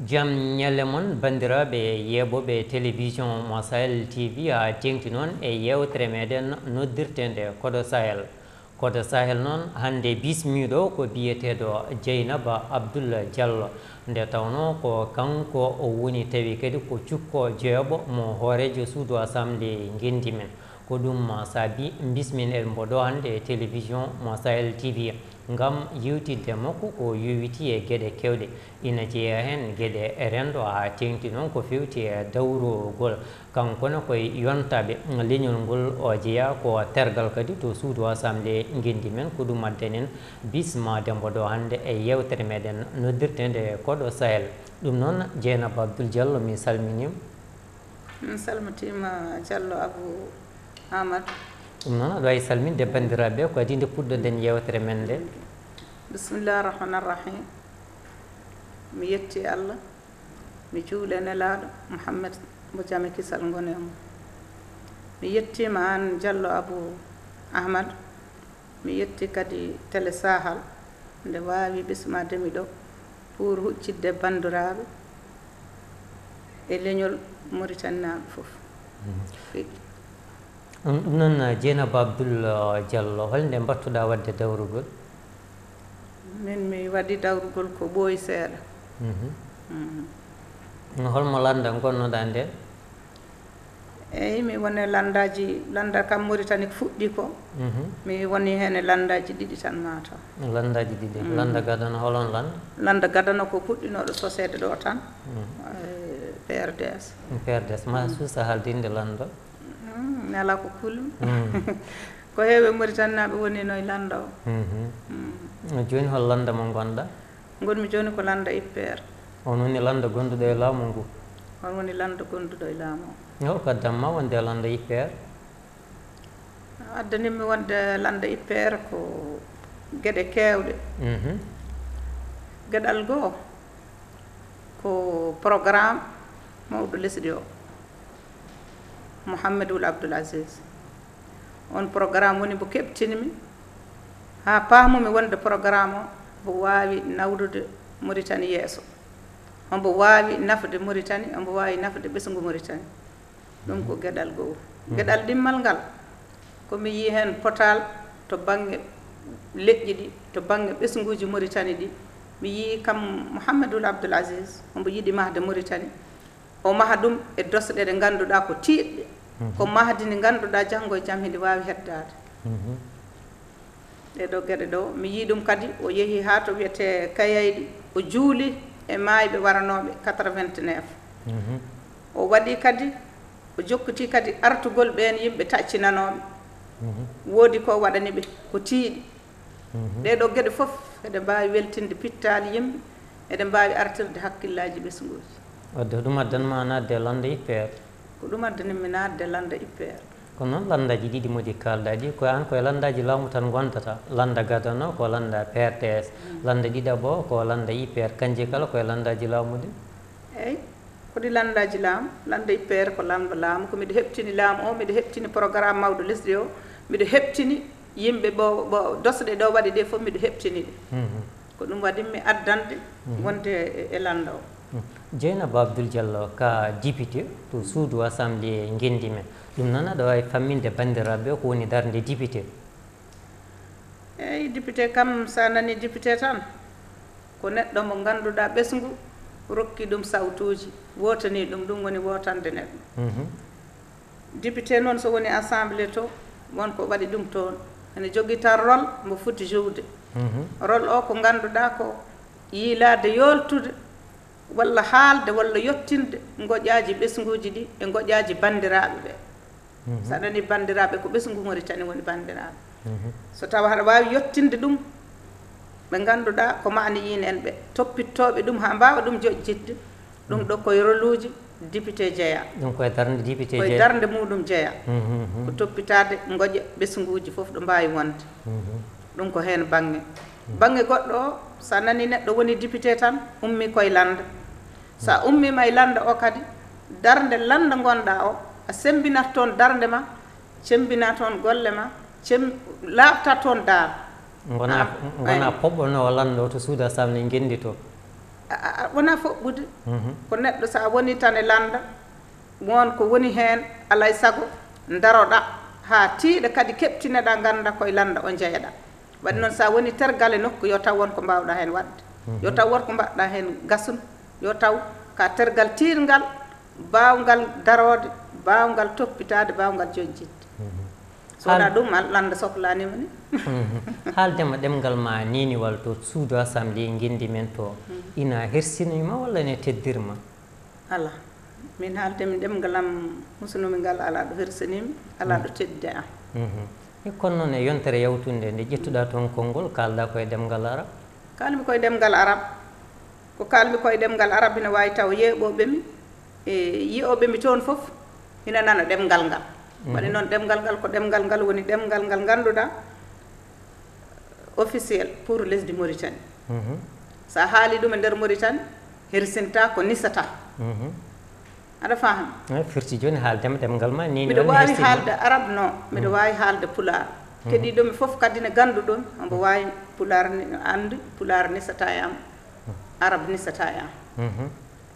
jam ñalle mon bandiraɓe yeɓoɓe télévision mo Sahel TV ha tengti noon e yewtere meɗen noddirtende koɗo sahel noon hande bismiɗo ko biyeteɗo Dieynaba Abdoul Diallo nde tawno ko kanko o woni tawi kadi ko cukko jeeɓo mo hoorejo suudu assemblé guendi men ko ɗum saabi bismin en mboɗo hande e télévision mo Sahel TV ngam yewtidde makko ko yowiti e gueɗe kewɗe ina jeeya hen gueɗe rendo ha tengti noon ko fewti e dawrugol kankone koye yontaɓe leñol ngol o jeeya ko tergal kadi to suudu assemblé guendi men ko ɗum addanen bismade mboɗo hande e yewtere meɗen noddirtende koɗo Sahel ɗum noon Dieynaba Abdoul Diallo mi salminima. min salmitima Diallo Abou Amadou. ɗum noon aɗa wawi salminde bandiraɓe ko adi nde puɗɗoɗen yewtere men nde. Bismillahi rahmani rahim. mi yetti Allah mi juule nelaɗo Mouhammad mo jami kisal ngoni e mum. mi yettima an Diallo Abou Ahmad. mi yetti kadi télé Sahal nde wawi bismademi ɗo pour huccidde bandiraɓe e leñol Mauritanie foof. ɗum noon Dieynaba Abdoul Diallo holnde mbattuɗa wadde dawrugol? min mi waɗi dawrugol ko ɓooyi seeɗa. holmo landa gonnoɗa nden? eyyi mi woni landaji landa kam Mauritanie fuɗɗi ko mi woni hen e landaji ɗiɗi tan mataw. landaji ɗiɗi landa gadano holon landa gadano ko puɗɗinoɗo sosede ɗo tan PRDS ma suusa haaldinde lando mi ala ko kulmi ko heewe Mauritanie naɓe woni no e landa o. joni hol landa mo gonɗa? gonmi joni ko landa IPR. on woni landa gonduɗo e laamu ngu? on woni landa gonduɗo e laamu o ko addamma wonde landa IPR? addanimmi wonde landa IPR ko gueɗe kewɗe. gueɗal goo ko programme mawɗo lesdi o Mouhammadoul Abdoul Aziz. on programme woni mbo keɓtinimi ha paamumi wonde programme o mbo wawi nawrude Mauritanie yeeso ombo wawi nafde Mauritanie ombo wawi nafde ɓesgu Mauritanie. ɗum ko gueɗal goo. gueɗal ɗimmal ngal komi yi hen potal to banggue leƴƴi ɗi to banggue ɓesguji Mauritanie ɗi mi yi kam Mouhammadoul Abdoul Aziz ombo yiiɗi mahde Mauritanie o maha ɗum e dosɗe ɗe ganduɗa ko tiiɗɗe ko mahdi ndi ganduɗa janggo e jaam hindi wawi heddade. ɗeɗo gueɗe ɗo mi yi ɗum kadi o yeehi ha to wiyete Kayayɗi o juuli e mayɓe waranoɓe 89. o waɗi kadi o jokkiti kadi artugol ɓen yimɓe taccinanoɓe woodi ko waɗani ɓe ko tiiɗi. ɗeɗo gueɗe foof eɗe mbawi weltinde pittali yimɓe eɗe mbawi artirde hakkillaji ɓesguji. wadde ɗum addanma nadde landa IPR? ko ɗum addanimi nadde landa IPR. ko noon landaji ɗiɗi moɗi kalɗa ɗi ko an koye landaji laamu tan gondata landa gadano ko landa PRDS landa ɗiɗaɓo ko landa IPR kanji kala koye landaji laamude? eyyi koɗi landaji laamu landa IPR ko lamba laamu ko miɗo heɓtini laamu o miɗo heɓtini programme mawɗo lesdi o miɗo heɓtini yimɓe ɓo dosɗe ɗo waɗi ɗe fof miɗo heɓtini ɗe ko ɗum waɗinmi addande wonde e landa o. Dieynaba Abdoul Diallo ka député to suudu assemblé guendi men ɗum noon aɗa wawi famminde bandiraɓe ko woni darde député? eyyi député kam sa nani député tan ko neɗɗo mo ganduɗa ɓesgu rokki ɗum sawtuji wotani ɗum woni wotande neɗɗo. député noon so woni assemblé to wonko waɗi ɗum toon ene jogui tan rôle mo foti joude. rôle o ko ganduɗa ko yiilade yoltude walla haalde walla yettinde goƴaji ɓesguji ɗi e goƴaji bandiraɓe ɓe. sa nani bandiraɓe ko ɓesgu Mauritanie woni bandiraɓe. so tawa haɗa wawi yettinde ɗum ɓe ganduɗa ko mani yin en ɓe toppittoɓe ɗum ha mbawa ɗum joƴƴitde ɗum ɗo koye rôle uji député jeeya. ɗum koye darde député koye darde muɗum jeeya ko toppitade goƴa ɓesguji foof ɗo mbawi wonde. ɗum ko hen banggue goɗɗo o sa nani neɗɗo woni député tan ummi koye landa. sa ummima e landa o kadi darde landa gonɗa o a sembinat toon darde ma cembina toon golle ma laaɓta toon daara gona poɓɓono landa o to suudu assemblé guendi to. wona foɓɓude ko neɗɗo sa woni tan e landa won ko woni heen alay sago daroɗa ha tiiɗa kadi keɓtineɗa ganda koye landa o jeeyaɗa waɗi noon sa woni tergal e nokku yo taw wonko mbawɗa heen wadde yo taw wonko mbaɗɗa heen gasum yo taw ka tergal tiirgal bawgal darode bawgal toppitade bawgal jojjidde so wona ɗum landa sohlanima ni haaldema ɗemgal ma niniwal to suudu assemblée guendi men to ina hersinima walla ne teddirma ala min haaldemi ɗemgal am musunumi ngal ala ɗo hersinimi ala ɗo tedde am e kono noon e yontere yawtunde nde ƴettuɗa toon konngol kalɗa koye ɗemgal arab kalmi koye ɗemgal arab ko kalmi koye ɗemgal arab ina wawi taw yeeɓoɓemi e yiyoɓemi toon foof ina nana ɗemgal ngal waɗi noon ɗemgal ngal ko ɗemgal ngal woni ɗemgal ngal ganduɗa officiel pour lesdi Mauritanie sa haali ɗum e nder Mauritanie hersinta ko nisata aɗa faham firti joni haaldema ɗemgal ma ni miɗo wawi haalde arab non miɗo wawi haalde pular keɗiɗomi foof kadi ne ganduɗomi ombo wawi pular andi pular nisata e am arab nisata e am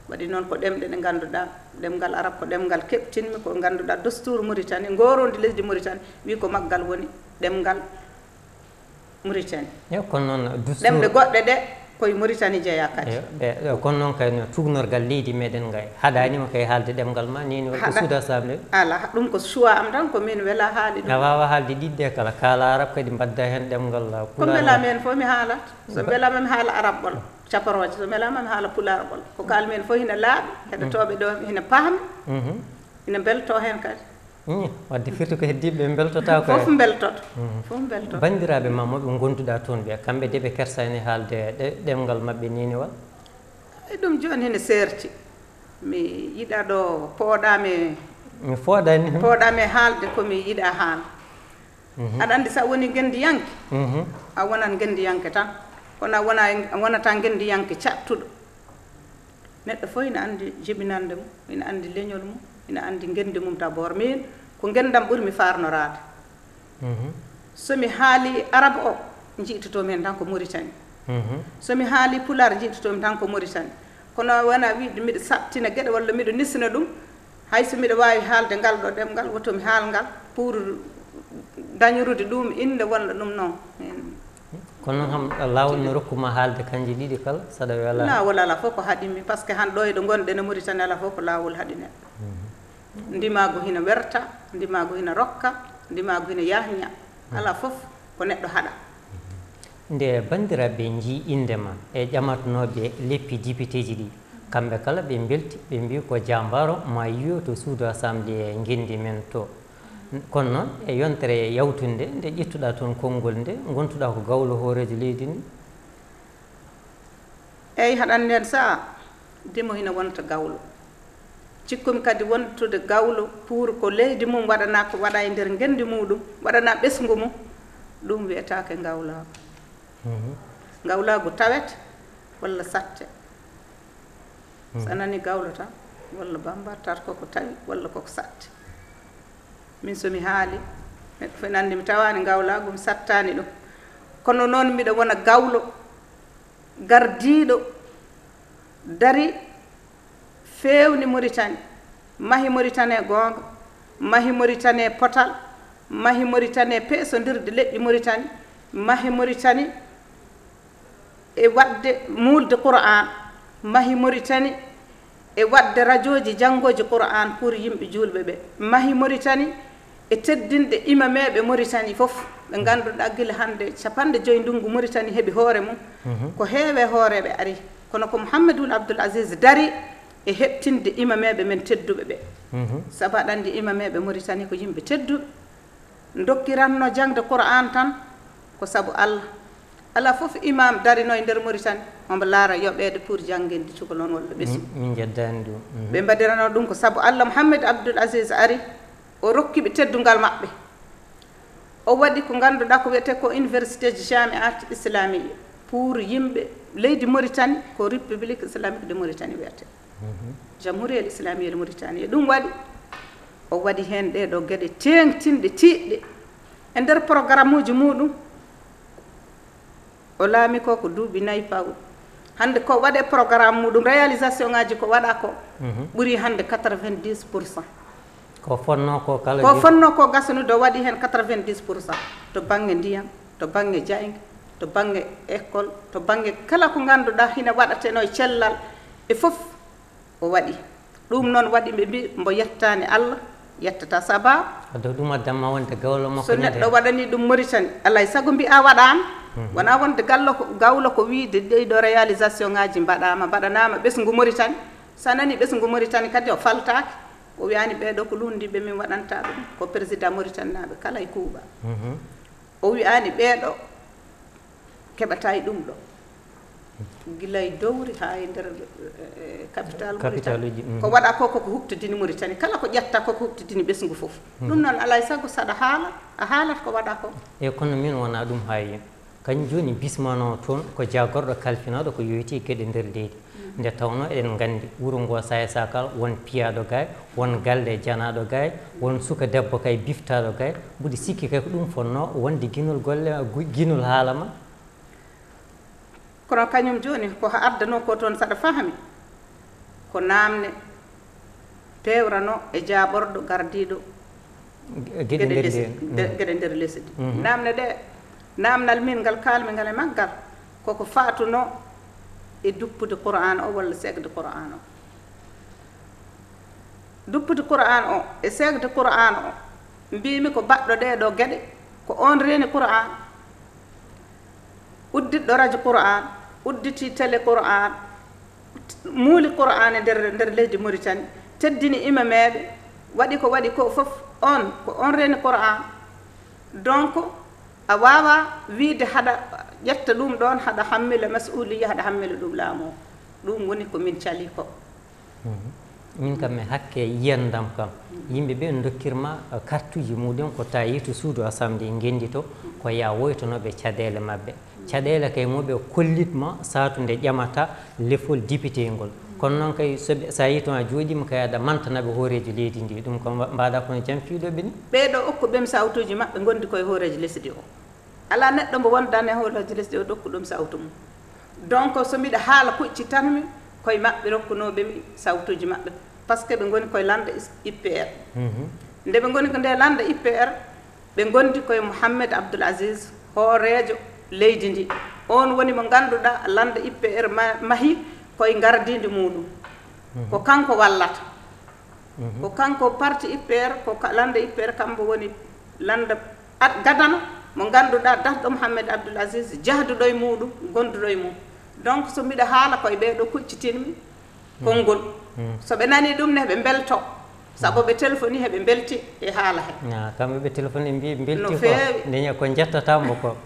waɗi noon ko ɗemɗe ɗe ganduɗa ɗemgal arab ko ɗemgal keɓtinmi ko ganduɗa dostour Mauritanie gorondi lesdi Mauritanie wi ko maggal woni ɗemgal Mauritanie kono noon ɗemɗe goɗɗe ɗe koye Mauritanie jeeya kadi kono noon kay no tugnorgal leydi meɗen ngay haɗanima kay haalde ɗemgal ma nini ko suudu assemblée ala ɗum ko choix am tan ko min wela haali ɗum a wawa haalde ɗiɗɗe kala kaala arab kadi mbadda hen ɗemgal ko beelama hen fof mi haalat so beelama mi haala arab ɓol caparoje so beelama mi haala pular ɓol ko kalmi hen fof hina laaɓi heɗotoɓe ɗo hina paami ina belto hen kadi wadde firti ko heddiɓe beltota ko fof beltoto fof beltoto bandiraɓe ma moɓe gonduɗa toon ɓe kamɓe de ɓe kersani haalde ɗemgal mabɓe niniwal e ɗum joni hene serti mi yiɗa ɗo pooɗami mi fooɗani pooɗami haalde komi yiɗa haal aɗa andi sa woni gendiyanke a wonan gendiyanke tan kono a wonata gendiyanke cattuɗo neɗɗo fof ina andi jibinande mum ina andi leñol mum ina andi gendi mum d'abord min ko gendam ɓuurmi farnorade somi haali arab o jiitotomi hen tan ko Mauritanie somi haali pular jiitotomi tan ko Mauritanie kono wona wiide miɗo sabtina gueɗe walla miɗo nisina ɗum hayso miɗo wawi haalde ngal ɗo ɗemgal wotomi haal ngal pour dañorude ɗum inde walla ɗum noon kono noon kam lawol no rokkuma haalde kanji ɗiɗi kala saɗa wela lawol ala fof ko haɗimi par ce que han ɗo e ɗo gonɗen e Mauritanie ala fof ko lawol haɗi neɗɗo ndimago hina werta ndimago hina rokka ndimago hina yahña ala fof ko neɗɗo haɗa nde bandiraɓe jii indema e ƴamatonoɓe leppi député ji ɗi kamɓe kala ɓe belti ɓe mbi ko jambaro ma yiyo to suudu assemblée gendi men to kono noon e yontere yawtunde nde ƴettuɗa toon konngol nde gontuɗa ko gawlo hoorejo leydi ndi eyyi haɗan nden saa dimo hina wonta gawlo cikkumi kadi wontude gawlo pour ko leydi mum waɗana ko waɗa e nder gendi muɗum waɗana ɓesgu mum ɗum wiyetake gawlago gawlago tawete walla satte so nani gawlo tan walla bamba tat koko tawi walla koko satte min somi haali neɗɗo fof ene andi mi tawani gawlago mi sattani ɗum kono noon miɗo wona gawlo gardiɗo dari fewni Mauritanie mahi Mauritanie gonga mahi Mauritanie potal mahi Mauritanie peesondirde leƴƴi Mauritanie mahi Mauritanie e wadde mulde Qur'an mahi Mauritanie e wadde radio ji janggoji Qur'an pour yimɓe julɓe ɓe mahi Mauritanie e teddinde imameɓe Mauritanie fof ɓe ganduɗa guila hande 50 ndungu Mauritanie heeɓi hoore mum ko heewe hooreɓe ari kono ko Mouhamadoul Abdoul Aziz dari e heɓtinde imameɓe men tedduɓe ɓe saabu aɗa andi imameɓe Mauritanie ko yimɓe tedduɓe dokkiranno jangde Qur'an tan ko saabu Allah ala fof imam darino e nder Mauritanie omo laara yoɓede pour jangguinde cukalon walla ɓesgu min jeddani ɗum ɓe mbaɗirano ɗum ko saabu Allah Mouhamadou Abdoul Aziz ari o rokkiɓe teddugal maɓɓe o waɗi ko ganduɗa ko wiyete ko université ji jamiat islamia pour yimɓe leydi Mauritanie ko république islamique de Mauritanie wiyete jamhuriyel islamiyel Mauritanie ɗum waɗi o waɗi hen ɗeɗo gueɗe tengtinɗe tiiɗɗe e nder programme uji muɗum o laami ko duuɓi 4 pawɗo hande ko waɗe programme muɗum réalisation ngaji ko waɗa ko ɓuuri hande 90%. ko fonno ko kala ko fonno ko gasanude o waɗi hen 90%, to banggue ndiyam, to banggue jaygue, to banggue école, to banggue kala ko ganduɗa hina waɗateno e cellal e foof o waɗi. ɗum noon waɗi ɓe mbi mbo yettani Allah yettata sabab ado ɗum addamma wonde gawlo makko so neɗɗo waɗani ɗum Mauritanie alay saago mbiya waɗama wona wonde gawlo ko wiide ɗeyɗo réalisation ngaji mbaɗanama ɓesgu Mauritanie. sa nani ɓesgu Mauritanie kadi o faltake o wiyani ɓeɗo ko lundiɓe min waɗanta ɗum ko président Mauritanie naɓe kala e kuuɓa o wiyani ɓeɗo keɓata e ɗum ɗo gila e dowri ha e nder capital Mauritanie ko waɗa ko koko huɓtodini Mauritanie kala ko ƴetta koko huɓtodini ɓesgu foof ɗum noon alay saago saɗa haala a haalata ko waɗa ko e kono min wona ɗum hayi kañum joni bismano toon ko jagorɗo kalfinoɗo ko yoyti gueɗe nder leydi nde tawno eɗen gandi wuuro ngo saya sakal won piyaɗo gay won galle janaɗo gay won suka debbo kay biftaɗo gay mbuɗi sikki kay ko ɗum fonno wonde guinol golle guinol haalama kono kañum joni ko addano ko toon saɗa fahami ko namne pewrano e jaɓorɗo gardiɗo gueɗe nder lesdi namne ɗe namnal min ngal kalmi ngal e maggal koko fatuno e duppude Qur'an o walla segde Qur'an o duppude Qur'an o e segde Qur'an o mbimi ko baɗɗo ɗeɗo gueɗe ko on reeni Qur'an udditɗo radio Qur'an udditi télé Qur'an muuli Qur'an e nder leydi Mauritanie teddini imameɓe waɗi ko waɗi ko foof on ko on reeni Qur'an donc a wawa wiide haɗa ƴetta ɗum ɗon haɗa hammila mas'uliya haɗa hammila ɗum laamu o ɗum woni ko min cali ko min kam e hakke yiyandam kam yimɓeɓe dokkirma carte uji muɗum ko tawi to suudu assemblée gendi to ko ya woytonoɓe caɗele mabɓe caɗele kay moɓe kollitma satude ƴamata lefol député ngol kono noon kay sa yi toon a jooɗima kay aɗa mantanaɓe hooreji leydi ndi ɗum ko mbaɗa kono jam fiiɗoɓe ni ɓeɗo okkuɓem sawtuji mabɓe gondi koye hooreji lesdi o ala neɗɗo mbo wondane hooreji lesdi o dokku ɗum sawtu mum donc so mbiɗa haala kuccitanmi koye mabɓe rokkunoɓemi sawtuji mabɓe par ce que ɓe goni koye lande IPR nde ɓe goni ko nde lande IPR ɓe gondi koye Mouhamed Abdoul Aziz hoorejo leydi ndi on woni mo ganduɗa lande IPR mahi koye gardidi muɗum ko kanko wallata ko kanko parti IPR ko lande IPR kambo woni lande gadano mo ganduɗa darɗo Mouhamed Abdoul Aziz jahduɗo e muɗum gonduɗo e mum donc so mbiɗa haala koye ɓeɗo kuccitinmi konngol so ɓe nani ɗum ne heɓe belto saabu ɓe téléphone heɓe belti e haala he kamɓe ɓe téléphone mbi belti no feewi ndeña ko jettatamo ko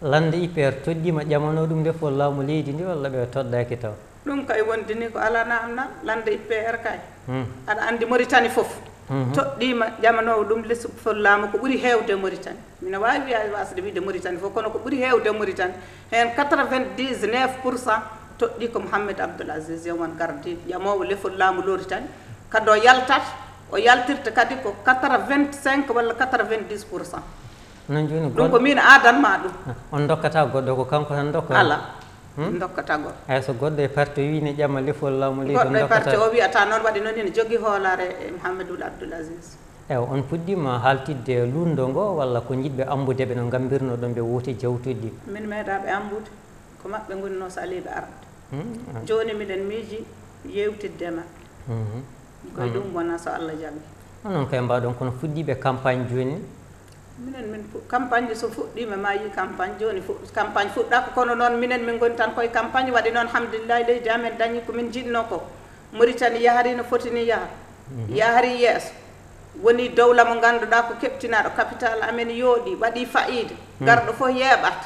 lande IPR toɗɗima ƴamano ɗum nde fof laamu leydi ndi walla ɓe toɗɗaki taw ɗum kay wondini ko ala namna lande IPR kay aɗa andi Mauritanie foof toɗɗima ƴamanowo ɗum lesu fof laamu ko ɓuuri hewde Mauritanie mina wawi wiya wasde wiide Mauritanie fof kono ko ɓuuri hewde Mauritanie hen 99% toɗɗi ko Mouhamed Abdoul Aziz yomon gardiɗo ƴamowo lefol laamu Mauritanie kadi o yaltat o yaltirta kadi ko 85 walla 90%. non joni ɗum ko min adanma ɗum on dokkata goɗɗo ko kanko tan dokka ala dokkata goɗɗo hay so goɗɗo e parti wini ƴama lefol laamu leydi goɗɗo e parti o wiyata noon waɗi noon ene jogui hoolare e Mouhamedoul Abdoul Aziz eyi on puɗɗima haltidde lundo ngo walla ko jiɗɓe ambudeɓe no gambirno ɗon ɓe wooti jawtuɗi ɗi min meeɗaɓe ambude ko maɓɓe gonno saliɓe arde joni miɗen miiji yewtiddema koye ɗum wona so Allah jaaɓi onon kay mbaɗon kono fuɗɗiɓe campagne joni minen min campagne so fuɗɗima ma yi campagne joni campagne fuɗɗaka kono noon minen min goni tan koye campagne waɗi noon alhamdulillahi leydi amen dañi komin jiɗno ko Mauritanie yahari no fotini yaha yahari yeeso woni dowla mo ganduɗa ko keɓtinaɗo capital amen yooɗi waɗi fayida garɗo fof yeeɓat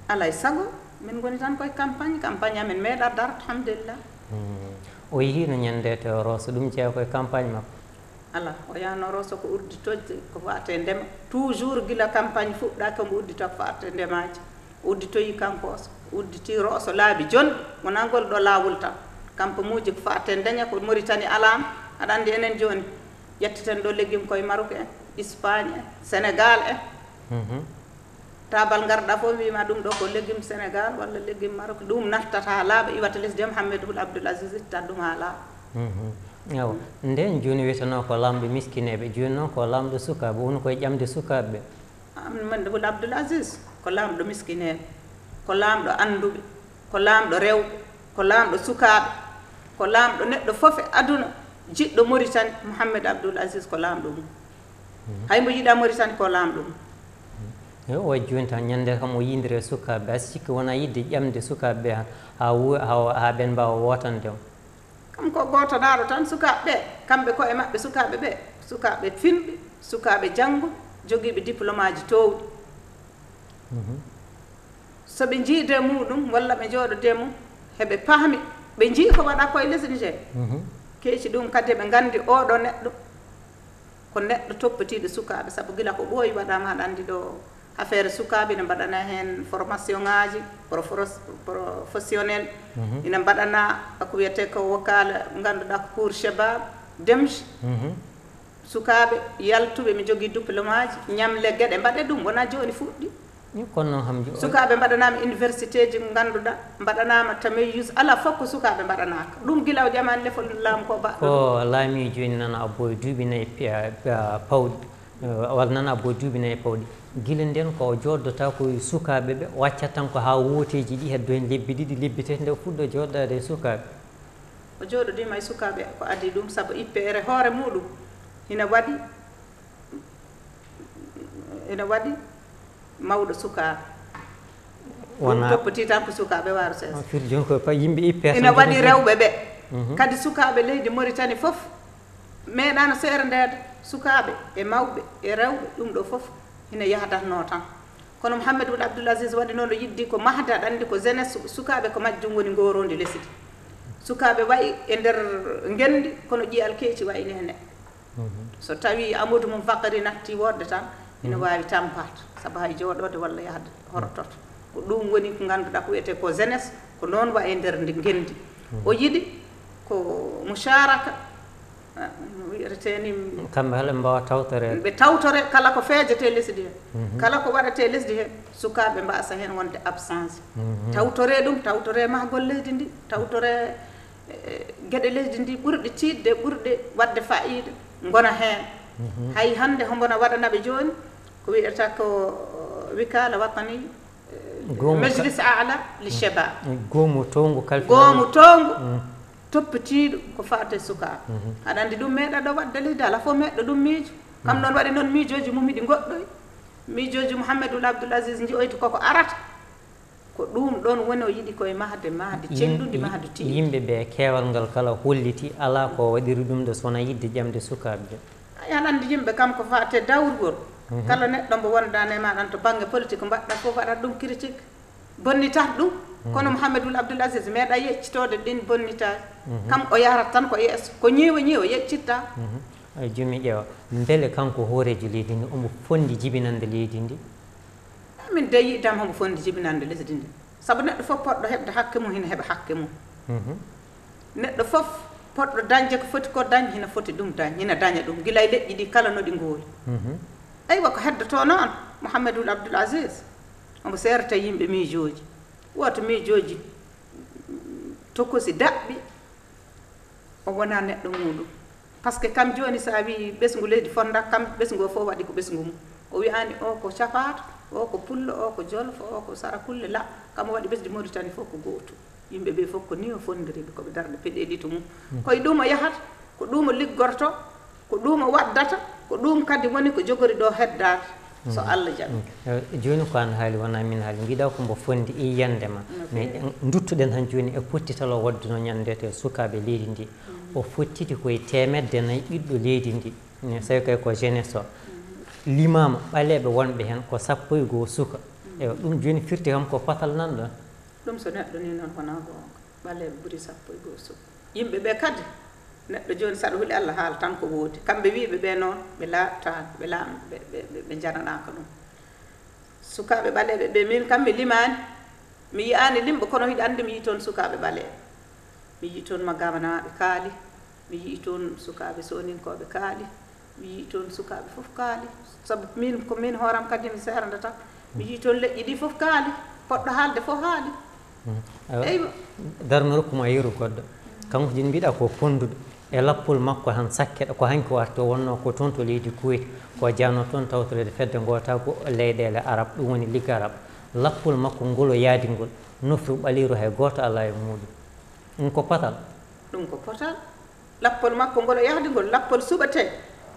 alay saago min goni tan koye campagne amen meeɗa darde alhamdulillah o yehino ñande to Rosso ɗum jeeya koye campagne makko ala o yahno Rosso ko udditoje ko fate ndema toujours gila campagne fuɗɗa komo uddito ko fate ndemaji udditoyi kankoso udditi Rosso laabi jonɗi wona ngol ɗo laawol tan campagne ko fate ndeña ko Mauritanie alama aɗa andi enen joni ƴetteten ɗo légume koye Maroc en Espagne en Sénégal en tabal garɗa fof wima ɗum ɗo ko légume Sénégal walla légume Maroc ɗum naftata ha laaɓa iwata lesdi Mouhamadou Abdoul Aziz itta ɗum ha laaɓa awa nden joni wiyeteno ko lamɗo miskineɓe joni noon ko lamɗo sukaɓe woni koye ƴamde sukaɓeɓe Mouhamadou Abdoul Aziz ko lamɗo miskineɓe ko lamɗo anduɓe ko lamɗo rewɓe ko lamɗo sukaɓe ko lamɗo neɗɗo fof e aduna jiɗɗo Mauritanie Mouhamadou Abdoul Aziz ko lamɗo mum hay mbo yiɗa Mauritanie ko lamɗo mum o joni tan ñande kam o yindire sukaɓe asi sikki wona yidde ƴamde sukaɓeɓe ha ɓen mbawa wotandemo kam ko gotoɗaɗo tan sukaɓe ɓe kamɓe koye maɓɓe sukaɓe ɓe sukaɓe finɓe sukaɓe jangguɓe joguiɓe diplôme aji towɗi soɓe jiide muɗum walla ɓe jooɗode mum heɓe paami ɓe jii ko waɗa koye lesdi Niger keeci ɗum kadi ɓe gandi oɗo neɗɗo ko neɗɗo toppitiɗo sukaɓe saabu gila ko ɓooyi waɗama aɗa andi ɗo affaire sukaɓe ina mbaɗana hen formation ngaji professionnel ina mbaɗana ko wiyete ko wakala ganduɗa ko pour chebab demge sukaɓe yaltuɓe mi jogui diplôme aji ñamle gueɗe mbaɗe ɗum wona joni fuɗɗi kono noon ham sukaɓe mbaɗanama université ji ganduɗa mbaɗanama tameyyus ala fof ko sukaɓe mbaɗanaka ɗum guila o ƴamani lefol laamu ko baɗɗo ko laami joni nana abboye duuɓi nayyi pawɗi walla nana abboye duuɓi nayyi pawɗi guila nden ko joddota koye sukaɓe ɓe waccat tan ko ha woteji ɗi heddo hen lebbi ɗiɗi lebbi tati nde fuɗɗo joɗɗade e sukaɓe o joɗodima e sukaɓe ko adi ɗum saabu ippere hoore muɗum ina waɗi mawɗo sukaɓe ɗum toppati tan ko sukaɓe waro sesa fir joni ko yimɓe ippe ina waɗi rewɓe ɓe kadi sukaɓe leydi Mauritanie foof meeɗano seere ndede sukaɓe e mawɓe e rewɓe ɗum ɗo foof ina yahdatno tan kono Mouhamadou Abdoul Aziz waɗi noon o yiddi ko mahde aɗa andi ko jeunesse sukaɓe ko majjum woni gorondi lesdi sukaɓe wayi e nder gendi kono ƴiyal keeci wayni hene so tawi Amadou mum Fakary natti wodde tan ina wawi tampata saabu hay jooɗode walla yahde horototo ko ɗum woni ko ganduɗa ko wiyete ko jeunesse ko noon wayi e nder ndi gendi o yiɗi ko musharaka wiyeteni kamɓe hale mbawa tawtorede ɓe tawtore kala ko feejete lesdi he kala ko waɗete lesdi he sukaɓe mbasa hen wonde absence tawtore ɗum tawtore mahgol leydi ndi tawtore gueɗe leydi ndi ɓurɗe tidde ɓurɗe wadde fayida gona hen hay hande hombona waɗanaɓe joni ko wiyata ko wikala watani majlis ala li chebab goomu tongu toppitiɗo ko fate sukaɓe aɗa andi ɗum meeɗa ɗo wadde leydi ala fof meɗɗo ɗum miijo kam noon waɗi noon miijoji mum iɗi goɗɗoy miijoji Mouhamadou Abdoul Aziz jiyoyta koko arata ko ɗum ɗon woni o yiɗi koye mahde cenɗude mahde tiiɗi yimɓe ɓe keewal ngal kala holliti ala ko waɗiri ɗum ɗo sowona yidde ƴamde sukaɓe ɓe ay aɗa andi yimɓe kam ko fate dawrugol kala neɗɗo mbo wondane maɗan to banggue politique mbaɗɗa fof waɗat ɗum critique bonnitat ɗum kono Mouhamadou Abdoul Aziz meeɗa yeccitode ɗin bonnitaji kam o yarat tan ko yeeso ko ñiiwa yeccitta joni ƴeewa beele kanko hoorejo leydi ndi omo fondi jibinande leydi ndi min de yiidam homo fondi jibinande lesdi ndi saabu neɗɗo fof poɗɗo heɓde hakke mum hina heeɓa hakke mum neɗɗo fof poɗɗo dañde ko foti ko dañ hina foti ɗum dañ hina daña ɗum guila e leƴƴi ɗi kala no ɗi ngooli aywa ko heddoto noon Mouhamadou Abdoul Aziz omo serta yimɓe miijoji woto miijoji tokkosi daɓɓi o wona neɗɗo muɗum par ce que kam joni sa wi ɓesgu leydi fonda kam ɓesgu o fof waɗi ko ɓesgu mum o wiyani o ko capato o ko pullo o ko jolfo o ko sarakulle la kam o waɗi ɓesdi Mauritanie fof ko goto yimɓe ɓe fof ko ni o fondiriɓe koɓe darɗe peɗeli to mum koye ɗum o yahata ko ɗum o liggorto ko ɗum o waddata ko ɗum kadi woni ko jogori ɗo heddade so Allah jaɓi joni ko an haali wona min haali mbiɗa ko mbo fondi e yiyande ma mais duttoɗen han joni e pottital o wadduno ñandete sukaɓe leydi ndi o fottiti koye 400 ɓiɗɗo leydi ndi so tawi ko jeunesse o limama ɓaleɓe wonɓe hen ko 11 suka ewa ɗum joni firti kam ko patal nan ɗon ɗum so neɗɗo ni noon wona gonga ɓaleɓe ɓuuri 11 suka yimɓe ɓe kadi neɗɗo joni saɗa huuli Allah haala tan ko woodi kamɓe wiɓe ɓe noon ɓe laaɓtani ɓe laam ɓe jananaka ɗum sukaɓe ɓaleɓe ɓe min kam mi limani mi yiyani limɓe kono hiɗa andi mi yi toon sukaɓe ɓaleɓe mi yi toon magabanaɓe kaali mi yi toon sukaɓe soninkoɓe kaali mi yi toon sukaɓe foof kaali saabu min ko min hooram kadi mi serdata mi yii toon leƴƴi ɗi fof kaali poɗɗo haalde fof haali eywa darno rokkuma yeru goɗɗo kanko joni mbiɗa ko ponduɗo e lappol makko tan sakkeɗo ko hanki warto wonno ko toon to leydi Kuwait ko jano toon tawtorede fedde gota ko leyɗele arab ɗum woni ligue arab lappol makko ngol o yaadi ngol nofru ɓaliru hay goto ala e muɗum ɗum ko patal ɗum ko potal lappol makko ngol o yahdi ngol lappol suɓate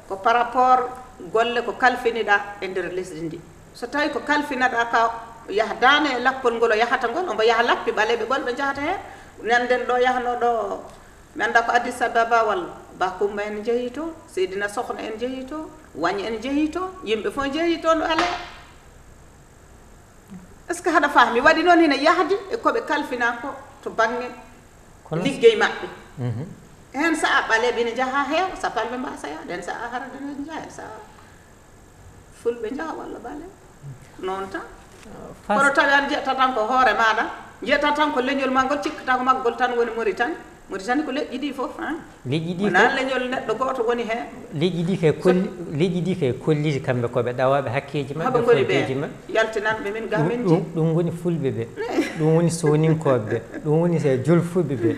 ko par rapport golle ko kalfiniɗa e nder lesdi ndi so tawi ko kalfinaɗa ka yahdane e lappol ngol o yahata ngol omo yaha lappi ɓaleɓe ɓolɓe jahata hen nanden ɗo yahno ɗo mi anda ko Addis Ababa walla Bakumba en jeehi to Seydina Sokhna en jeehi to Wagne en jeehi to yimɓe fof jeehi toon ɗo ale est ce que haɗa faami waɗi noon hina yahdi e koɓe kalfina ko to bange liggey maɓɓe hen saha ɓaleɓe ne jaaha heew sapalɓe mbasa yaade hen saha harade ne jaa hen saha fulɓe jaaha walla ɓale noon tan kono tawi an jeyata tan ko hoore maɗa jeyata tan ko leñol ma ngol cikkata ko maggol tan woni Mauritanie Mauritanie ko leƴƴi ɗi fof leƴƴi ɗi wona leñol neɗɗo goto woni hen leƴƴi ɗi kay kolli leƴƴi ɗi kay kolliji kamɓe koɓe ɗawaɓe hakkeji maɓɓe haɓe goni ɓe yaltinanɓe min ga min ji ɗum woni fulɓe ɓe ɗum woni soninkoɓe ɓe ɗum woni se jolfuɓe ɓe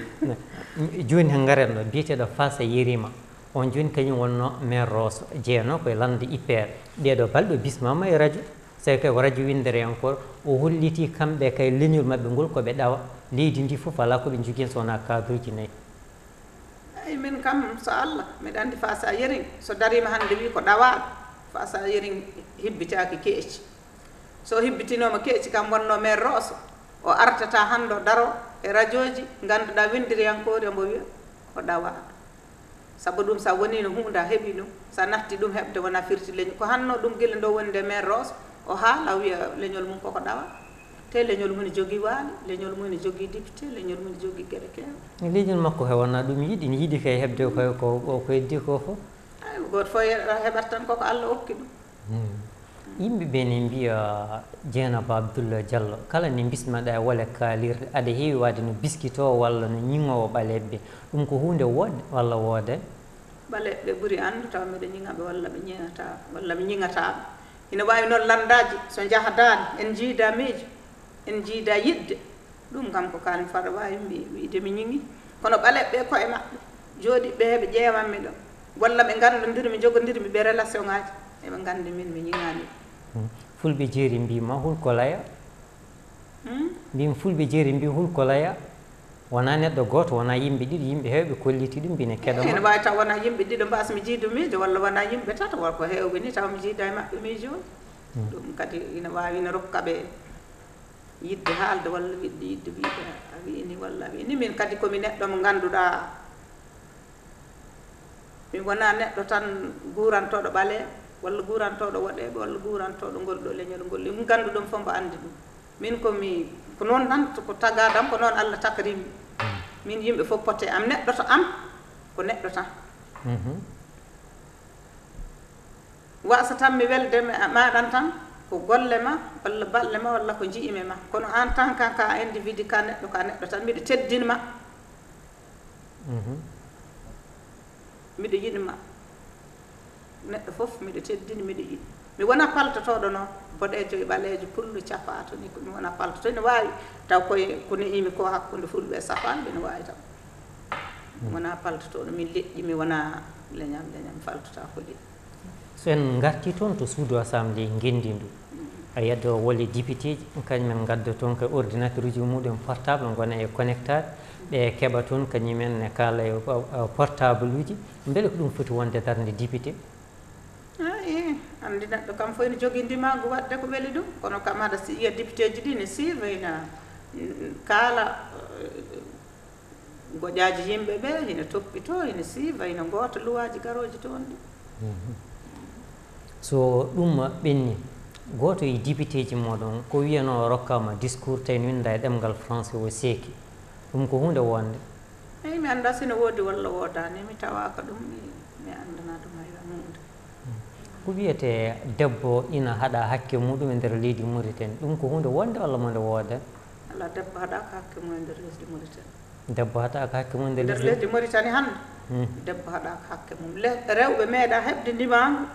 joni he garen ɗo biyeteɗo Fassa Yerima on joni kañum wonno maire Rosso jeeyano koye lande IPR ɗeɗo balɗe bismama e radio tawi kay ko radio windere encore o holliti kamɓe kay leñol maɓɓe ngol koɓe ɗawa leydi ndi fof ala koɓe jogui so wona cadre uji nayyi eyi min kam so Allah mbiɗa andi Fassa Yering so darima hande wi ko ɗawaɗo Fassa Yering hibbitaki keeci so hibbitinoma keeci kam wonno maire Rosso o artata hande o daro e radio ji ganduɗa windiriyankore omo wiya ko ɗawaɗo saabu ɗum sa woni no hunde a heeɓi ɗum sa natti ɗum heɓde wona firti leñol ko hanno ɗum guila ndo wonde maire Rosso o haala wiya leñol mum koko ɗawa te leñol mum ne jogui waali leñol mum ne jogui député leñol mum ne jogui gueɗe kewɗe leñol makko he wona ɗum yiiɗi ne yiiɗi kay heɓde ko heddi ko fof ay goto fof heɓat tan koko Allah hokki ɗum yimɓe ɓe ne mbiya Dieynaba Abdoullah Diallo kala ne bismaɗa e wole kaalirde aɗa heewi wadde no biskitowo walla no ñiŋowo ɓaleɓe ɓe ɗum ko hunde wodde walla woode ɓaleɓe ɓe ɓuuri andu taw mbiɗa ñiŋaɓe walla ɓe ñeŋata walla ɓe ñiŋataɓe ina wawi noon landaji so jahadani en jiida miijo en jiida yidde ɗum kam ko kalmi faɗa wawi wiide mi ñiŋi kono ɓaleɓe ɓe koye maɓɓe jooɗiɓe heɓe ƴeewanmi ɗo walla ɓe gandodirmi jogodirmi ɓe relation ngaji eɓe gandi min mi ñiŋani fulɓe jeeri mbima hulko laya mbimi fulɓe jeeri mbi hulko laya wona neɗɗo goto wona yimɓe ɗiɗi yimɓe hewɓe kolliti ɗum mbine keɗoma ene wawi taw wona yimɓe ɗiɗo mbasmi jiidu miijo walla wona yimɓe tata walla ko hewɓe ni taw mi jiida e maɓɓe miijoni ɗum kadi ina wawi ne rokkaɓe yidde haalde walla wiɗde yidde wiide a wini walla a wini min kadi komi neɗɗo mo ganduɗa mi wona neɗɗo tan gurantoɗo ɓale walla gurantoɗo woɗeɓe walla gurantoɗo ngolɗo leñol ngol ɗum ganduɗon fof mbo andi ɗum min komi ko noon tan ko tagadam ko noon Allah takarimi min yimɓe fof pote am neɗɗo to am ko neɗɗo tan wasa tan mi welde maɗan tan ko golle ma walla balle ma walla ko jiimi ma kono en tant ka individu ka neɗɗo tan mbiɗa teddinma mbiɗa yiɗma neɗɗo fof mbiɗa teddini mbiɗa yiɗi mi wona paltotoɗo noon boɗejo e ɓalejo pullo capato ni mi wona paltoto ene wawi taw koye ko neɗimi ko hakkude fulɓe e safanɓe ne wawi taw mi wona paltotoɗo min leƴƴi mi wona leñam faltota ko leƴƴi so en garti toon to suudu assemblé gendi ndu a yeddo wolle député ji kañumen gadda toon ko ordinateur uji muɗum portable gona e connectade ɓe keɓa toon kañumen ne kala e portable uji beele ko ɗum foti wonde darde député i andi neɗɗo kam fof ene jogui ndimago wadde ko weeli ɗum kono kam haɗa si yiya député ji ɗi ne siiva ina kaala goƴaji yimɓe ɓe ina toppito ina siiva ina goota luwaji garoji toon ɗi so ɗum ɓenni goto e député ji moɗon ko wiyano rokkama discours tawi no winda e ɗemgal français o seeki ɗum ko hunde wonde eyi mi anda sino woodi walla woodani mi tawaka ɗum mi andana ɗum hay hunde ko wiyete debbo ina haɗa hakke muɗum e nder leydi Mauritanie ɗum ko hunde wonde walla monde woode ala debbo haɗaka hakke mum e nder lesdi Mauritanie debbo haɗaka hakke mum e nder lesdi Mauritanie hande debbo haɗaka hakke mum rewɓe meeɗa heɓde ndimagu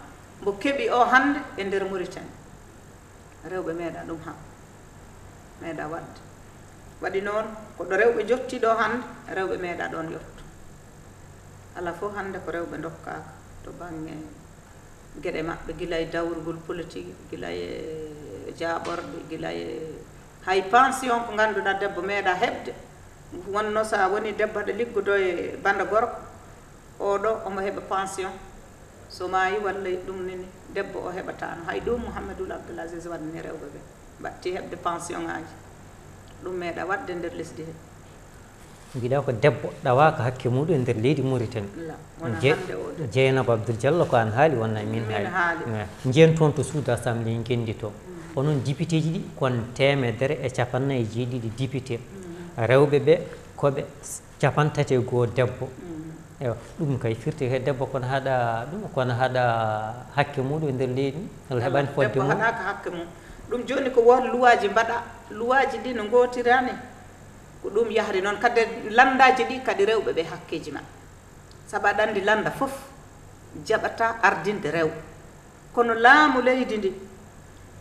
mbo keeɓi o hande e nder Mauritanie rewɓe meeɗa ɗum ham meeɗa wadde waɗi noon ko ɗo rewɓe jotti ɗo hannde rewɓe meeɗa ɗon yotto ala fof hannde ko rewɓe dokkaaka to baŋnge geɗe maɓɓe gila e dawrugol politique gila e jaaɓorde gila e hay pension ko ngannduɗaa debbo meeɗa heɓde wonno so a woni debbo aɗa liggodo e banda gorko oɗo omo heɓa pension so maayi walla ɗum nini debbo o heɓatano hay ɗum Mouhamadoul Abdoul Aziz waɗani rewɓe ɓe batti heɓde pension ŋaji ɗum meeɗa wadde nder lesdi he mbiɗa ko debbo ɗawaka hakke muɗum e nder leydi Mauritanie Dieynaba Abdoul Diallo ko an haali wonna min haali jiyen toon to suudu assemblée gendi to onon député ji ɗi kon 157 député rewɓe ɓe koɓe 31 debbo ewa ɗum kay firti he debbo kono haɗa ɗum kono haɗa hakke muɗum e nder leydi walla heɓani fodde mum haɗaka hakke mum ɗum joni ko won luwaji mbaɗa luwaji ɗi no gotirani ko ɗum yahri noon kadi landaji ɗi kadi rewɓe ɓe hakkeji maɓɓe saabu aɗa andi landa foof jaɓata ardinde rewɓe kono laamu leydi ndi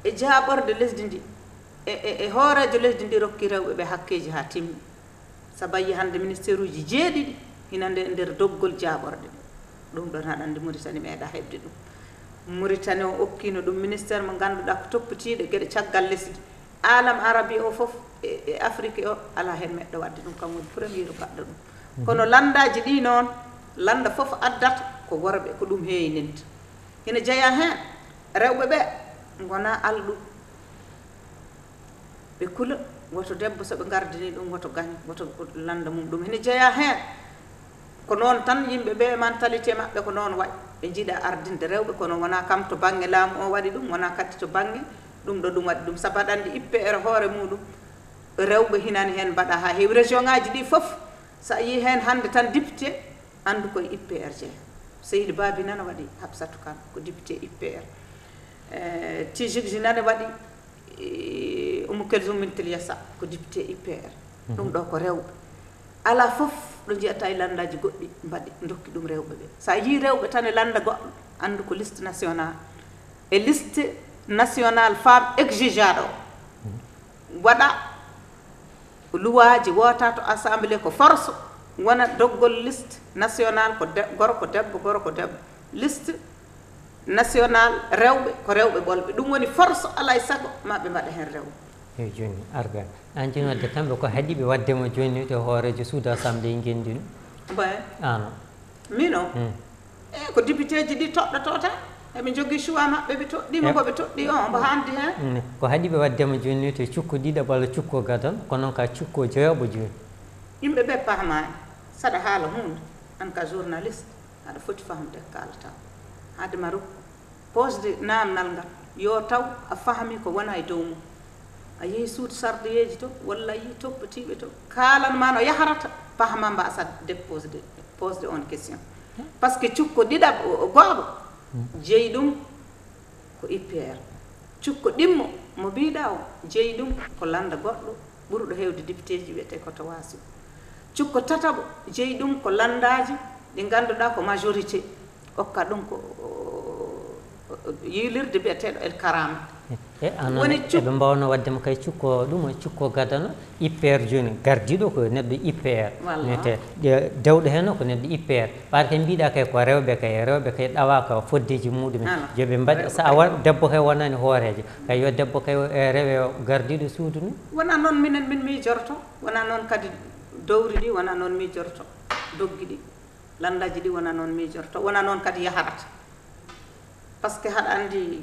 e jaaɓorde lesdi ndi e hoorejo lesdi ndi rokki rewɓe ɓe hakkeji ha timmi saabu ayi hande ministére uji jeeɗiɗi hina nder doggol jaaɓorde ɗum ɗon haɗa andi Mauritanie meeɗa heɓde ɗum Mauritanie o okkino ɗum ministére mo ngannduɗaa ko toppitiiɗo geɗe caggal lesdi alam arabi o fof e Afrique o ala hen meɗɗo wadde ɗum kam woni premier baɗɗo ɗum kono landaji ɗi noon landa fof addata ko worɓe ko ɗum heeyninte hina jeeya heen rewɓe ɓe gona alɗum ɓe kula woto debbo so ɓe gardini ɗum woto gaña woto landa mum ɗum hina jeeya heen ko noon tan yimɓe ɓe mentalité maɓɓe ko noon waɗi ɓe jiiɗa ardinde rewɓe kono wona kam to baŋnge laamu o waɗi ɗum wona kadi to baŋnge ɗum ɗo ɗum waɗi ɗum sabu aɗa andi IPR hoore muɗum rewɓe hinani heen mbaɗa ha heewi région ŋaji ɗi fof so a yi heen hannde tan député anndu koye IPR jeeya Seydou Babi nana waɗi Habsatou Kane ko député IPR Tijigji nane waɗi Oumou Kelsoum Mintel Yassa ko député IPR ɗum ɗo ko rewɓe ala fof ɗo jiyata e landaji goɗɗi mbaɗi dokki ɗum rewɓe ɓe sa yi rewɓe tan e landa goɗɗo anndu ko liste national e liste national femme exigeaɗo waɗa luwaji wota to assemblée ko force wona doggol liste national ko gorko debbo liste national rewɓe ko rewɓe ɓolɓe ɗum woni force alay sago maɓe mbaɗa hen rewɓe eyi joni arga an joni wadde kamɓe ko haaɗiɓe waddema joni to hoorejo suudu assemblée gendi ɗum bay ano min o e ko député ji ɗi toɗɗoto tan eɓe jogui choix maɓɓe ɓe toɗɗima koɓe toɗɗi o mbo handi hen ko haaɗiɓe waddema joni to cukko ɗiɗaɓo walla cukko gadon kono noon ka cukko jeyoɓo joni yimɓe ɓe pahmani saɗa haala hunde an ka journaliste aɗa foti famde kalata haadema rokku posde namdal ngal yo taw a fahmi ko wona e dow mum a yeehi suudu sardiyeji to walla yi toppatiɓe to kalanma no yaharata pahma mbasa posde on question par ce que cukko ɗiɗaɓo gooɓo jeeyi ɗum ko IPR cukko ɗimmo mo mbiɗa o jeeyi ɗum ko landa goɗɗo ɓurɗo hewde député ji wiyete koto waasi cukko tataɓo jeeyi ɗum ko landaji ɗi ngannduɗa ko majorité okka ɗum ko yilirde biyeteɗo el karama woni eɓe mbawno waddema kay cukko ɗum cukko gadano IPR joni gardiɗo ko neɗɗo IPR wiyete dewɗo hen ko neɗɗo IPR ɓaade kay mbiɗa kay ko rewɓe kay ɗawaka foddeji muɗumen joɓe mbaɗi sa a debbo kay wonani hoorejo kay yo debbo kay rewe gardiɗo suudu ni wona noon min mijorto wona noon kadi dowri ɗi wona noon mijorto doggi ɗi landaji ɗi wona noon mijorto wona noon kadi yaharata par ce que haɗa andi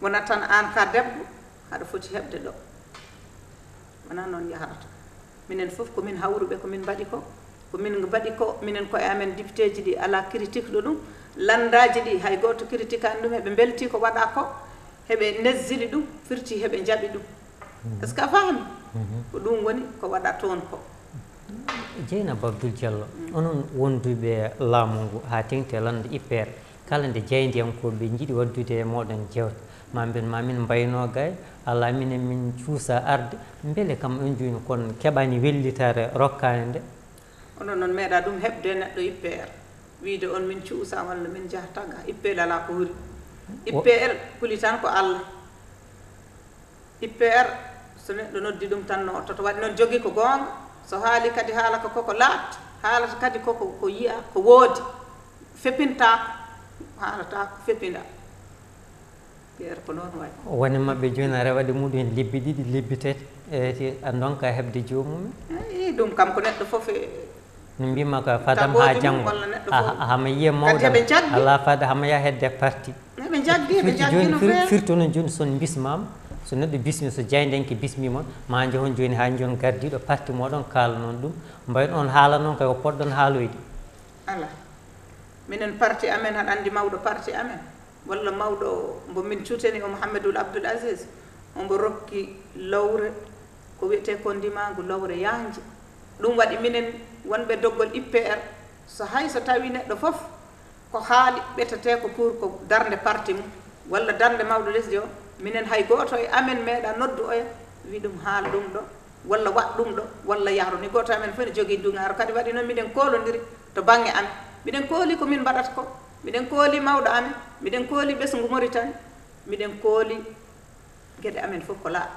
wona tan an ka debbo haɗa foti heɓde ɗo wona noon yaharata minen fof komin hawruɓe komin mbaɗi ko komin mbaɗi ko minen koye amen député ji ɗi ala critique ɗo ɗum landaji ɗi hay goto critique ani ɗum heɓe belti ko waɗa ko heɓe nezzili ɗum firti heɓe jaaɓi ɗum est ce que a faami ko ɗum woni ko waɗa toon ko Dieynaba Abdoul Diallo onon wonduɓe laamu ngu ha tengte lande IPR kala nde jeydiyankoɓe jiiɗi waddude e moɗon jewte mamin mbayno gay ala minen min cuusa arde beele kam on joni kono keɓani wellitare rokkani nde onon noon meeɗa ɗum heɓde neɗɗo IPR wiide on min cuusa walla min jahata ga IPR ala ko huri IPR huli tan ko Allah IPR so neɗɗo noddi ɗum tan no toto waɗi noon jogii ko goonga so haali kadi haala ko koko laaɓta haalata kadi koko ko yiya ko woodi feppintaako haalataako feppinda IPR ko noon wayi woni maɓɓe jooni aɗa waɗi muɗum en lebbi ɗiɗi lebbi tati a donka heɓde joomum eyi ɗum kam ko neɗɗo fof no mbima ko fadam ha janngo hama yiya mawɗam ala fada hama yaha hedde parti ɓe jaggi ɓe jaggi no feewi firti noon jooni son bismama so neɗɗo bismi so jaydenki bismima ma jehon jooni ha joni gardiɗo parti moɗon kaala noon ɗum mbayi on haala noon kay ko poɗɗon haaloyde ala minen parti amen haɗa anndi mawɗo parti amen walla mawɗo mbo min cuuteni o Mouhamadoul Abdoul Aziz ombo rokki lawre ko wiyete ko ndimagu lawre yanje ɗum waɗi minen wonɓe doggol IPR so hay so tawi neɗɗo fof ko haali ɓetete ko pour ko darde parti mum walla darde mawɗo lesdi o minen hay gooto e amen meeɗa noddu oya wi ɗum haal ɗum ɗo walla waɗ ɗum ɗo walla yahru ni gooto amen fof ne jogii duŋaaru kadi waɗi noon miɗen koolondiri to baŋnge amen miɗen kooli ko min mbaɗata ko miɗen kooli mawɗo amen miɗen kooli ɓesngu Mauritanie miɗen kooli geɗe amen fof ko laaɓi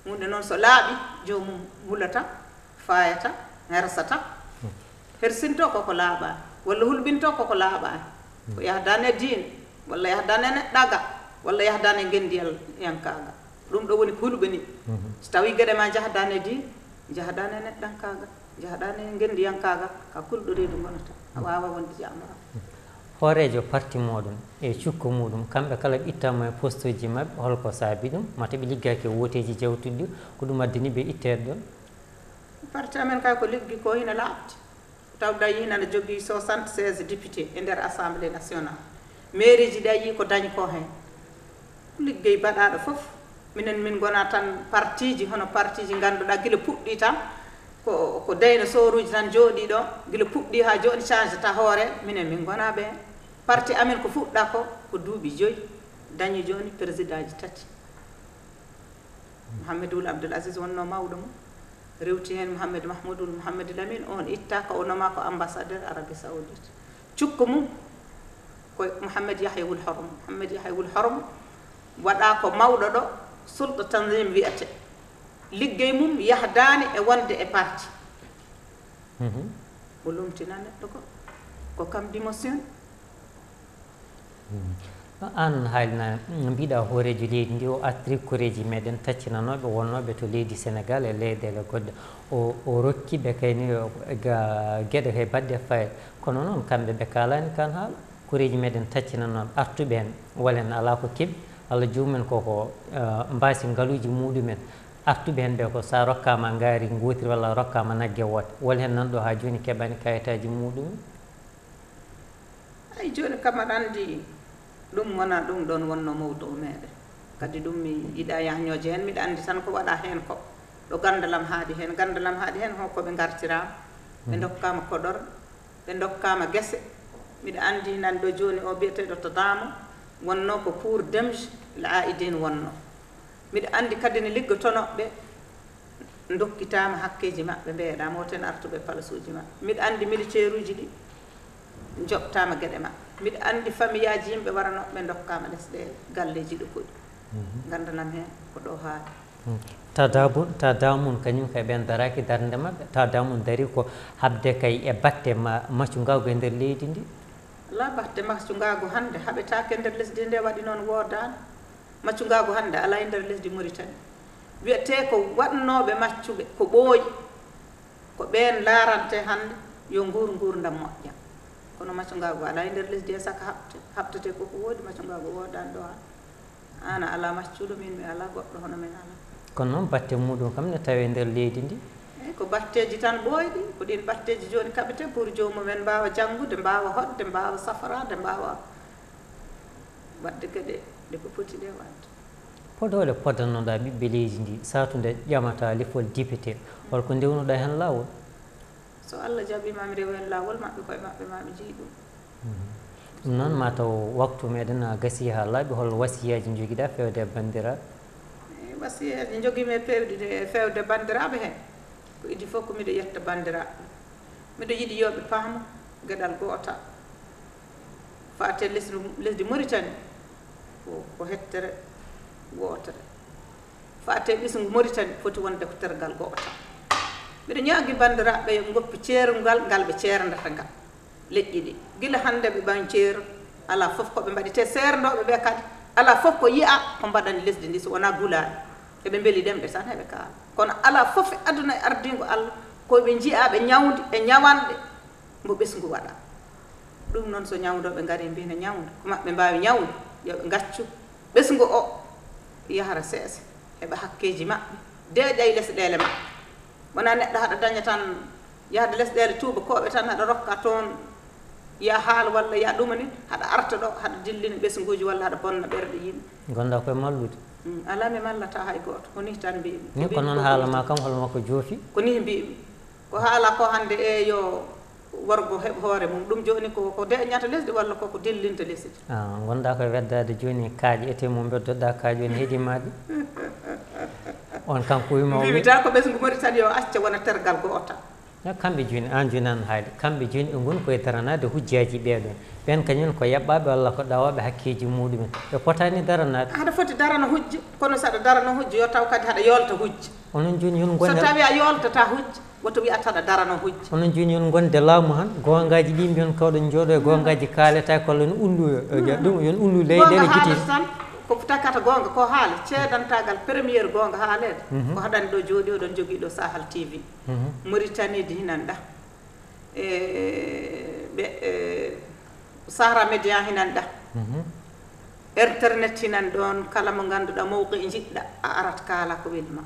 hunde noon so laaɓi joomum hulata fayata hersata hersinto koko laaɓani walla hulɓinto koko laaɓani ko yahdane diine walla yahdane neɗɗaga walla yahdane ngendiyal yankaga ɗum ɗo woni ko hulɓini so tawi geɗe ma jahdane diine jahdane neɗɗankaga jahdane ngendiyankaga ka kulɗoriɗo gonata a wawa wonde jamara hoorejo parti moɗon e cukko muɗum kamɓe kala ɓe ittama e poste uji mabɓe holko saabi ɗum mata ɓe liggaki woteji jawtuɗi ɗi ko ɗum addani ɓe ittede ɗon parti amen kay ko liggi ko hina laaɓde tawɗa yi hina ne jogui 76 député e nder assemblée nationale mairie ji ɗi a yi ko dañi ko hen liggey baɗaɗo foof minen min gona tan parti ji hono parti ji ganduɗa guila puɗɗi tan ko dayno soruji tan jooɗi ɗo guila puɗɗi ha joni change ta hoore minen min gona ɓe parti amen ko fuɗɗa ko duuɓi 5 dañi joni président ji 3 Mouhamadoul Abdoul Aziz wonno mawɗo mum rewti hen Mouhamadou Lamine on itta ko onoma ko ambassadeur Arabie Saoudite cukko mum ko Mouhamed Yahya Wul Horom Mouhamed Yahya Wul Horom waɗa ko mawɗo ɗo sulɗo tanzim wiyete liggey mum yahdani e wonde e parti o lomtina neɗɗo ko kam démotion an haalina mbiɗa hoorejo leydi ndi o artiri koreji meɗen taccinanoɓe wonnoɓe to leydi Sénégal e leyɗele goɗɗe o rokkiɓe kayni gueɗe kay baɗɗe fayde kono noon kamɓe ɓe kalani kan haala koreji meɗen taccinanoɓe artuɓe hen walla hen ala ko keeɓi Allah jomumen koko mbasi ngaluji muɗumen artuɓe hen ɓe ko sa rokkama gaari gotiri walla rokkama naggue wote walla hen nanɗo ha joni keɓani kayitaji muɗumen ay joni kam aɗa andi ɗum wona ɗum ɗon wonno mawdo meɗen kadi ɗum mi yiɗa yahñoje hen miɗa andi tan ko waɗa hen ko ɗo gandalam haaɗi hen hokkoɓe gartirama ɓe dokkama koɗor ɓe dokkama guese miɗa andi nan ɗo joni o biyeteɗo to Damo wonno ko pour Demge l'Aidine wonno miɗa andi kadi ne liggotonoɓe dokkitama hakkeji maɓɓe mbeeɗa moten artuɓe place uji maɓɓe miɗa andi militaire uji ɗi joɓtama gueɗe maɓɓe miɗa andi famille aji yimɓe waranoɓe dokkama lesɗe galleji ɗo koɗi gandanam hen ko ɗo haali ta damum kañum kay ɓen daraki darde mabɓe ta damum dari ko habde kay e batte maccugagu e nder leydi ndi ala batte maccugagu hande haɓetake e nder lesdi nde waɗi noon wodani maccugagu hande ala e nder lesdi Mauritanie wiyete ko waɗnoɓe maccuɓe ko ɓooyi ko ɓen larante hande yo gurdam moƴƴa kono maccugagu ala e nder lesdi e saka habtete koko woodi maccugagu wodani ɗo ana ala maccuɗo min mi ala goɗɗo hono min ala kono noon batte muɗum kam ne tawi e nder leydi ndi eyyi ko batteji tan ɓooyɗi ko ɗin batteji joni kaɓete pour jomumen mbawa janggude mbawa hodde mbawa safarade mbawa wadde gueɗe ɗe ko poti ɗe wadde podole podannoɗa ɓiɓɓe leydi ndi satude ƴamata lefol député holko ndewnuɗa hen lawol so Allah jaɓimami rew hen lawol maɓɓe koye maɓɓe mami jii ɗum ɗum noon mataw waktu meɗen gasi ha laaɓi hol wasiyaji joguiɗa fewde e bandiraɓe wasiyaji joguimi pewɗe fewde bandiraɓe hen ko idi fof ko miɗo yetta bandiraɓe miɗo yiiɗi yoɓe paama gueɗal goota fate lesdi Mauritanie ko hettere wotere fate ɓisngu Mauritanie foti wonde ko tergal go'o tan mbiɗa ñaagi bandiraɓe yo goppi ceerugal ngal ɓe ceerdata ngal leƴƴi ɗi gila hannde ɓe ɓan ceeru ala fof koɓe mbaɗi te seerdoɓe ɓe kadi ala fof ko yiya ko mbaɗani lesdi ndi so wona gulaɗi eɓe beeli ɗemɗe tan heɓe kaala kono ala fof e aduna e ardingo Allah koɓe jiya ɓe ñawdi e ñawanɗe mbo ɓesngu waɗa ɗum noon so ñawdoɓe ngari mbina ñawda ko maɓɓe mbawi ñawde yoɓe gaccu ɓesngu o yahara seesa heɓa hakkeji maɓɓe deeƴa e lesɗele maɓɓe wona neɗɗo haɗa daña tan yahde lesɗele tuuba koɓe tan haɗa rokka toon ya haala walla ya ɗuma ni haɗa arta ɗo haɗa dillina ɓesnguji walla haɗa bonna ɓerɗe yimɓe gonɗa koye mallude ala mi mallata hay goto ko ni tan mbimi ni ko noon haalama kam holma ko joofi ko ni mbimi ko haala ko hande e yo wargo heɓ hoore mum ɗum joni ko deñata lesdi walla koko dillinta lesdi gonɗa koye weddade joni kaaƴe ete mo beddoɗa kaaƴe woni heeɗimaɗi on kanko wima mbimita ko ɓesngu Mauritanie yo acca wona tergal go'o tan kamɓe joni an joni an haali kamɓe joni ɓe goni koye daranade hujjaji ɓeɗon ɓen kañum ko yaɓɓaɓe walla ko ɗawaɓe hakkeji muɗumen ɓe potani daranade haɗa foti darana hujja kono saɗa darana hujja yo taw kadi haɗa yolta hujja onon joni yon so tawi a yoltata hujja woto wiyata haɗa darana hujja onon joni yon gonde laamu han gongaji ɗi mbiyon kawɗon jooɗo e gongaji kaaleta ko walla no ullu ɗum yon ullu leyɗele jiiti tan ko takkata gonga ko haali ceedantagal premiére gonga haalede ko haɗani ɗo jooɗi oɗon jogui ɗo Sahel TV Mauritanie di hinan ɗa ɓe Sahara Média hinan ɗa internet hinan ɗon kala mo ganduɗa mawqi jiɗɗa a arat kaala ko welma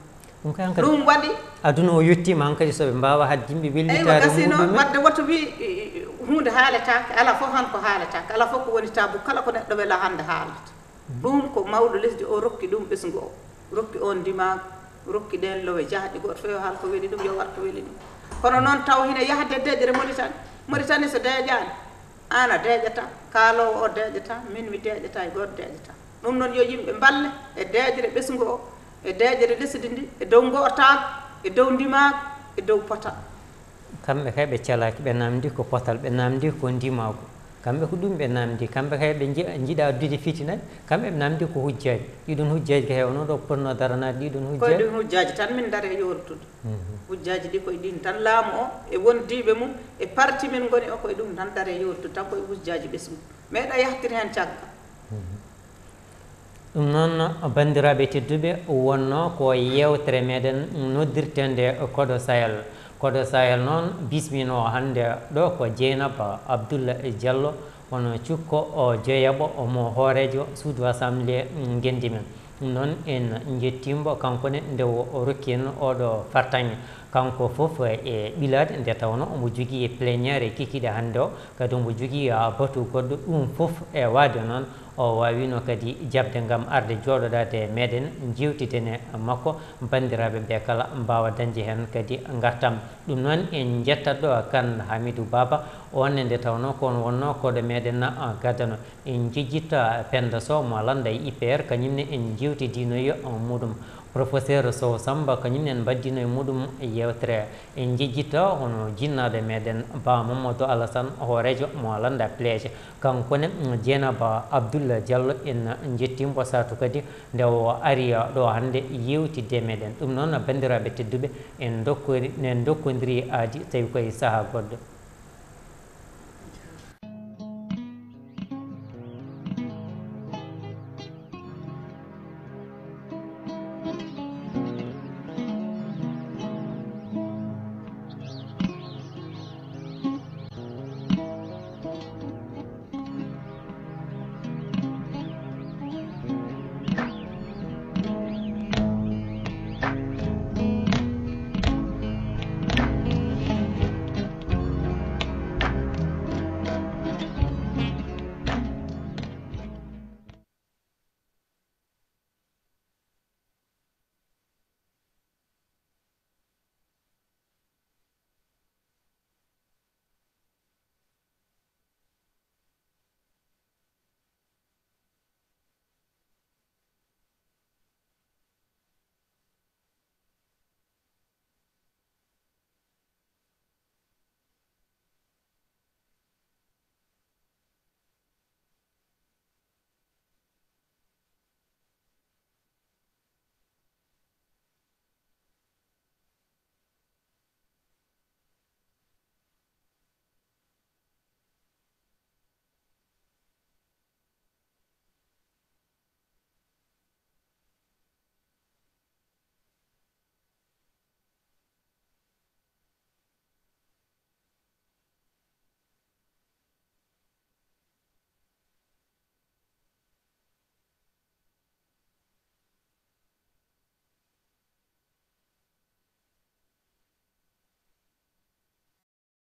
ɗum waɗi aduna o yettima hankkadi soɓe mbawa hadde yimɓe wellitade gasino wadde woto wi hunde haaletake ala fof han ko haaletake ala fof ko woni tabu kala ko neɗɗo wela hande haalata ɗum ko mawɗo lesdi o rokki ɗum ɓesngu o rokki on dimago rokki ɗen lowe jahɗi goto fewi haala ko weeli ɗum yo wat ko weeli ɗum kono noon taw hina yahde deƴƴere Mauritanie so deeƴani an a deeƴata kaalowo o deeƴata min mi deeƴata e goto deeƴata ɗum noon yo yimɓe balle e deeƴere ɓesngu o e deeƴere lesdi ndi e dow gootago e dow ndimago e dow potal kamɓe kay ɓe calaki ɓe namdi ko potal ɓe namdi ko ndimago kamɓe ko ɗum ɓe namdi kamɓe kay ɓe jiiɗa addude fitinaɓe kamɓe ɓe namdi ko hujjaji ɗiɗon hujjaji ka hewno ɗo ponno daranade ɗiɗon hujjaji koye ɗum hujjaji tan min daare yortude hujjaji ɗi koye ɗin tan laamu o e wondiɓe mum e parti men goni o koye ɗum tan daare yortude tan koye hujjaji ɓesngu meeɗa yahtir hen caggal ɗum noon bandiraɓe tedduɓe wonno ko yewtere meɗen noddirtende Koɗo Sahel Koɗo Sahel noon bismino hande ɗo ko Dieynaba Abdoul Diallo wono cukko o jeeyaɓo omo hoorejo suudu assemblé gendi men ɗum noon en jettimbo kankone nde o rokki en oɗo fartaŋe kanko fof e ɓilade nde tawno omo jogui pléniére kikiɗe hande o kadi omo jogui batu goɗɗo ɗum fof e waade noon o wawino kadi jabde gam arde jooɗoɗade meɗen jewtidene makko bandiraɓe ɓe kala mbawa dañde hen kadi gartam ɗum noon en jettat ɗo Kane Hamidou Baba onne nde tawno kon wonno koɗo meɗen gadano en jejjitta Penda Sow mo landa e IPR kañumne en jewtidinoyo muɗum professeur Sow Samba kañumne en mbaddino e muɗum yewtere en jejjitta hono jinnaɗo meɗen Ba Mamadou Alassane hoorejo mo landa Pléje kankone Dieynaba Abdoul Diallo en jettimbo satu kadi nde o ari ɗo hande yewtidde meɗen ɗum noon bandiraɓe tedduɓe en dokkodiri aadi tawi koye saaha goɗɗo